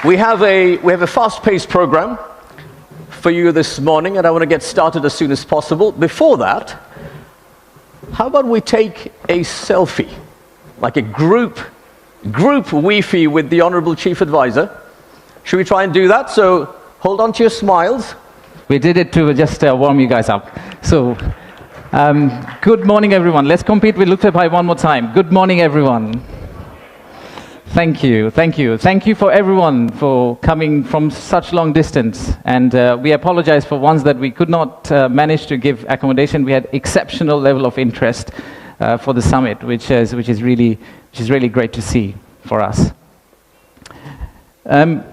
We have a fast-paced program for you this morning, and I want to get started as soon as possible. Before that, how about we take a selfie, like a group Wi-Fi with the Honorable Chief Advisor? Should we try and do that? So hold on to your smiles. We did it to just warm you guys up. So, good morning, everyone. Let's compete with Luktay Bhai one more time. Good morning, everyone. Thank you, thank you. Thank you for everyone for coming from such long distance. And we apologize for ones that we could not manage to give accommodation. We had exceptional level of interest for the summit, which is really great to see for us. My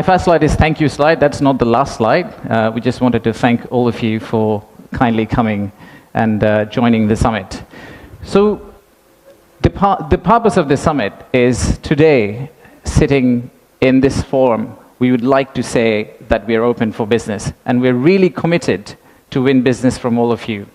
first slide is thank you slide. That's not the last slide. We just wanted to thank all of you for kindly coming and joining the summit. So the purpose of the summit is today, sitting in this forum, we would like to say that we are open for business, and we're really committed to win business from all of you.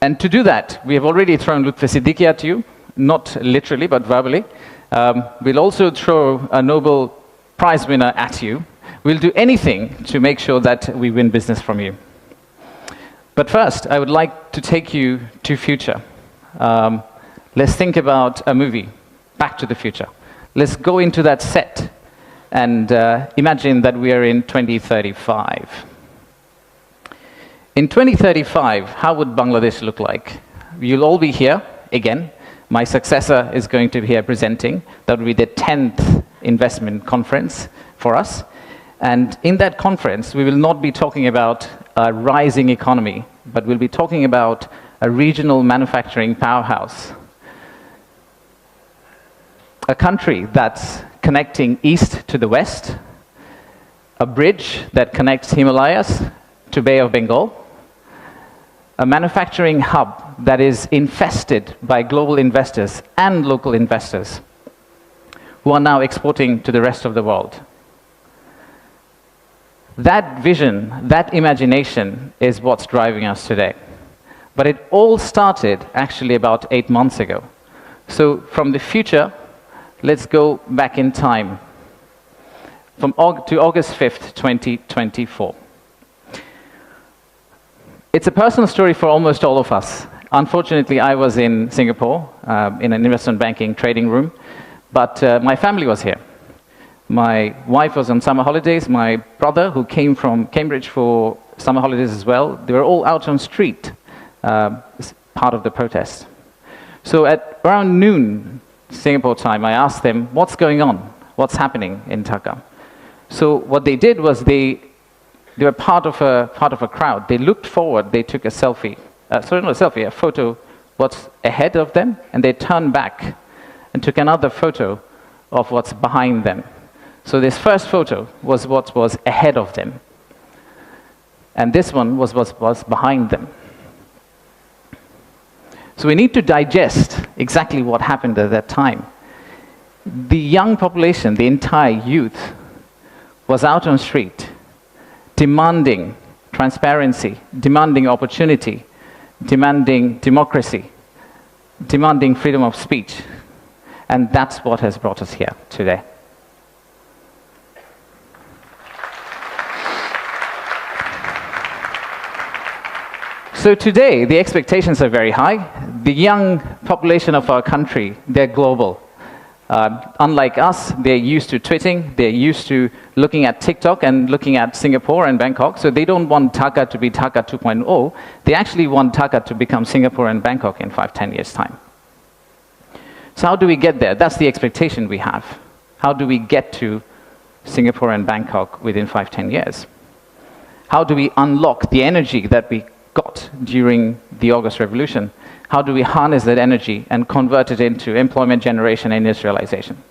And to do that, we have already thrown Lutfi Siddiqui at you, not literally, but verbally. We'll also throw a Nobel Prize winner at you. We'll do anything to make sure that we win business from you. But first, I would like to take you to future. Let's think about a movie, Back to the Future. Let's go into that set and imagine that we are in 2035. In 2035, how would Bangladesh look like? You'll all be here again. My successor is going to be here presenting. That will be the 10th investment conference for us. And in that conference, we will not be talking about a rising economy, but we'll be talking about a regional manufacturing powerhouse. A country that's connecting east to the west, a bridge that connects Himalayas to Bay of Bengal, a manufacturing hub that is infested by global investors and local investors who are now exporting to the rest of the world. That vision, that imagination is what's driving us today. But it all started actually about 8 months ago. So from the future, let's go back in time to August 5th, 2024. It's a personal story for almost all of us. Unfortunately, I was in Singapore in an investment banking trading room, but my family was here. My wife was on summer holidays. My brother, who came from Cambridge for summer holidays as well, they were all out on street, part of the protest. So at around noon Singapore time, I asked them, what's going on? What's happening in Dhaka? So what they did was they were part of a crowd. They looked forward, they took a selfie, a photo what's ahead of them, and they turned back and took another photo of what's behind them. So this first photo was what was ahead of them, and this one was what was behind them. So we need to digest exactly what happened at that time. The young population, the entire youth, was out on street, demanding transparency, demanding opportunity, demanding democracy, demanding freedom of speech. And that's what has brought us here today. So today, the expectations are very high. The young population of our country, they're global. Unlike us, they're used to tweeting, they're used to looking at TikTok and looking at Singapore and Bangkok, so they don't want Dhaka to be Dhaka 2.0, they actually want Dhaka to become Singapore and Bangkok in 5-10 years' time. So how do we get there? That's the expectation we have. How do we get to Singapore and Bangkok within 5-10 years? How do we unlock the energy that we got during the August Revolution? How do we harness that energy and convert it into employment generation and industrialization?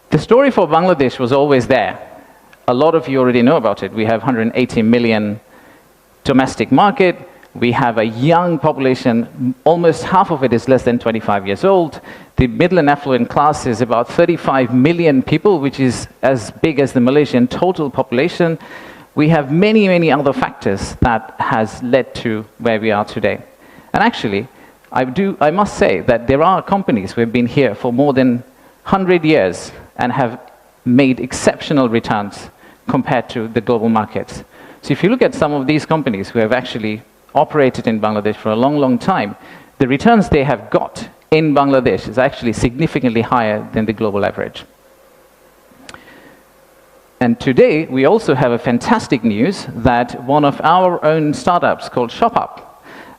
The story for Bangladesh was always there. A lot of you already know about it. We have 180 million domestic market. We have a young population. Almost half of it is less than 25 years old. The middle and affluent class is about 35 million people, which is as big as the Malaysian total population. We have many, many other factors that has led to where we are today. And actually, I must say that there are companies who have been here for more than 100 years and have made exceptional returns compared to the global markets. So if you look at some of these companies who have actually operated in Bangladesh for a long, long time, the returns they have got in Bangladesh is actually significantly higher than the global average. And today, we also have a fantastic news that one of our own startups called ShopUp,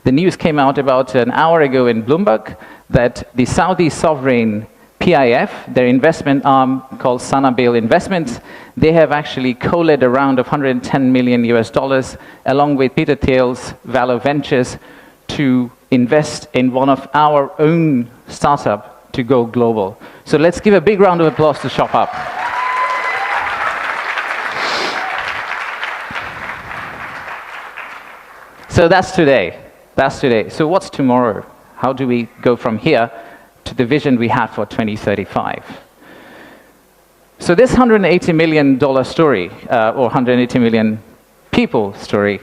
the news came out about an hour ago in Bloomberg that the Saudi sovereign PIF, their investment arm called Sanabil Investments, they have actually co-led a round of $110 million US, along with Peter Thiel's Valo Ventures, to invest in one of our own startup to go global. So let's give a big round of applause to ShopUp. So that's today. That's today. So what's tomorrow? How do we go from here to the vision we have for 2035? So this $180 million story, or 180 million people story,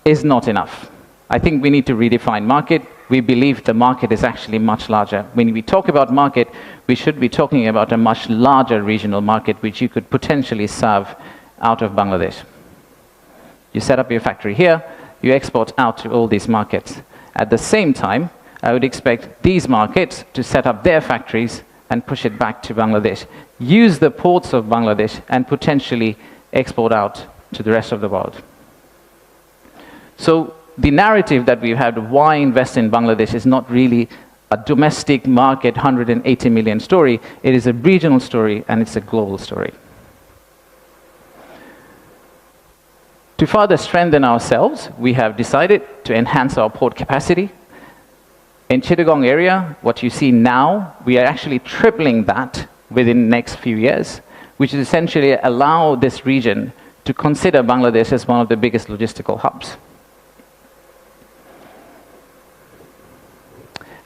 is not enough. I think we need to redefine market. We believe the market is actually much larger. When we talk about market, we should be talking about a much larger regional market which you could potentially serve out of Bangladesh. You set up your factory here, you export out to all these markets. At the same time, I would expect these markets to set up their factories and push it back to Bangladesh. Use the ports of Bangladesh and potentially export out to the rest of the world. So the narrative that we've had, why invest in Bangladesh, is not really a domestic market 180 million story. It is a regional story and it's a global story. To further strengthen ourselves, we have decided to enhance our port capacity. In Chittagong area, what you see now, we are actually tripling that within the next few years, which is essentially allow this region to consider Bangladesh as one of the biggest logistical hubs.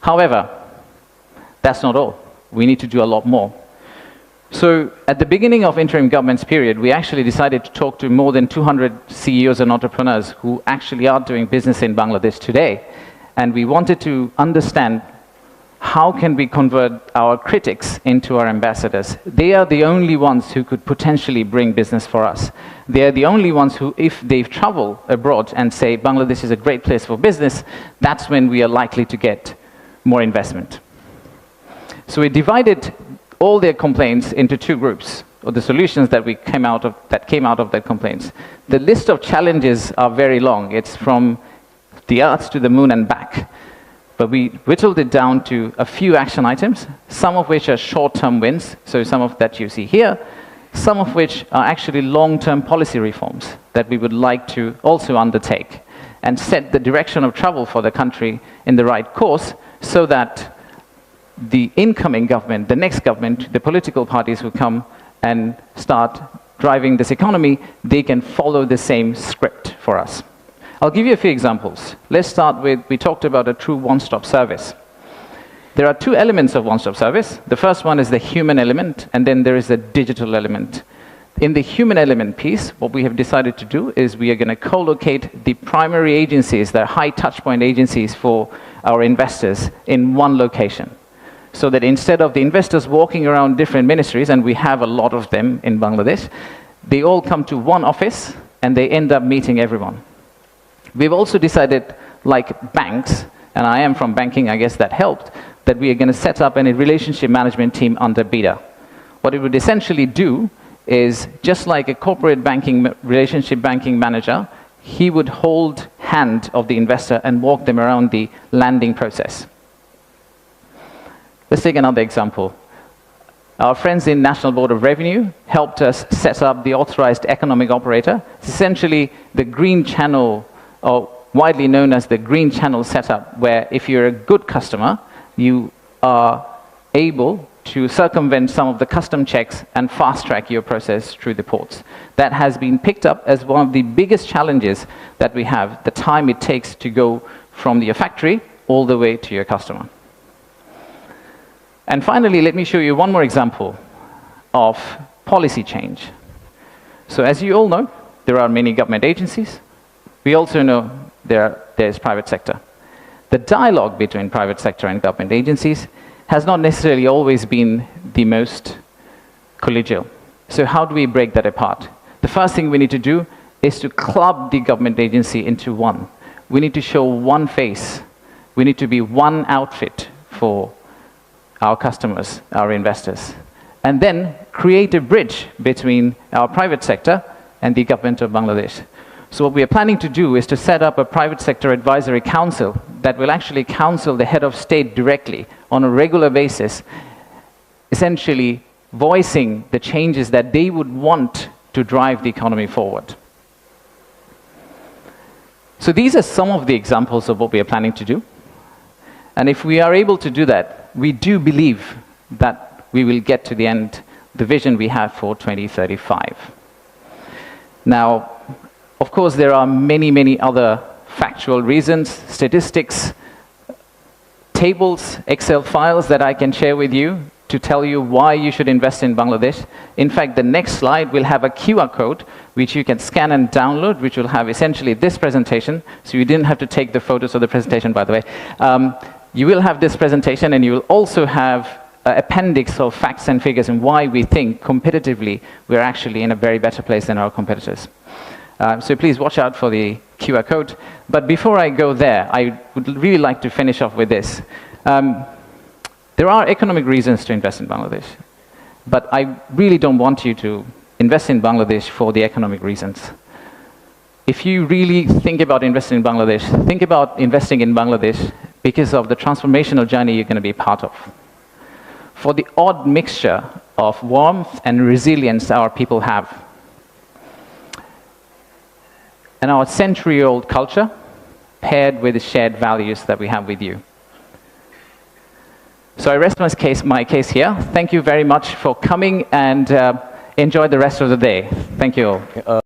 However, that's not all. We need to do a lot more. So at the beginning of interim government's period, we actually decided to talk to more than 200 CEOs and entrepreneurs who actually are doing business in Bangladesh today. And we wanted to understand how can we convert our critics into our ambassadors. They are the only ones who could potentially bring business for us. They are the only ones who, if they travel abroad and say Bangladesh is a great place for business, that's when we are likely to get more investment. So we divided all their complaints into two groups, or the solutions that came out of their complaints. The list of challenges are very long. It's from the Earth to the moon and back. But we whittled it down to a few action items, some of which are short-term wins, so some of that you see here, some of which are actually long-term policy reforms that we would like to also undertake and set the direction of travel for the country in the right course so that the incoming government, the next government, the political parties who come and start driving this economy, they can follow the same script for us. I'll give you a few examples. Let's start with, we talked about a true one-stop service. There are two elements of one-stop service. The first one is the human element, and then there is the digital element. In the human element piece, what we have decided to do is we are going to co-locate the primary agencies, the high touchpoint agencies for our investors in one location. So that instead of the investors walking around different ministries, and we have a lot of them in Bangladesh, they all come to one office and they end up meeting everyone. We've also decided, like banks, and I am from banking, I guess that helped, that we are going to set up a relationship management team under BIDA. What it would essentially do is, just like a corporate banking, relationship banking manager, he would hold hand of the investor and walk them around the landing process. Let's take another example. Our friends in National Board of Revenue helped us set up the authorized economic operator. It's essentially the green channel, or widely known as the green channel setup, where if you're a good customer, you are able to circumvent some of the custom checks and fast-track your process through the ports. That has been picked up as one of the biggest challenges that we have, the time it takes to go from your factory all the way to your customer. And finally, let me show you one more example of policy change. So as you all know, there are many government agencies. We also know there's private sector. the dialogue between private sector and government agencies has not necessarily always been the most collegial. So how do we break that apart? The first thing we need to do is to club the government agency into one. We need to show one face. We need to be one outfit for our customers, our investors. And then create a bridge between our private sector and the government of Bangladesh. So what we are planning to do is to set up a private sector advisory council that will actually counsel the head of state directly on a regular basis, essentially voicing the changes that they would want to drive the economy forward. So these are some of the examples of what we are planning to do. And if we are able to do that, we do believe that we will get to the end, the vision we have for 2035. Now, of course, there are many, many other factual reasons, statistics, tables, Excel files that I can share with you to tell you why you should invest in Bangladesh. In fact, the next slide will have a QR code which you can scan and download, which will have essentially this presentation. So you didn't have to take the photos of the presentation, by the way. You will have this presentation, and you will also have an appendix of facts and figures and why we think competitively we're actually in a very better place than our competitors. So please watch out for the QR code. But before I go there, I would really like to finish off with this. There are economic reasons to invest in Bangladesh, but I really don't want you to invest in Bangladesh for the economic reasons. If you really think about investing in Bangladesh, think about investing in Bangladesh because of the transformational journey you're going to be part of. For the odd mixture of warmth and resilience our people have, and our century-old culture paired with the shared values that we have with you. So I rest my case here. Thank you very much for coming, and enjoy the rest of the day. Thank you all.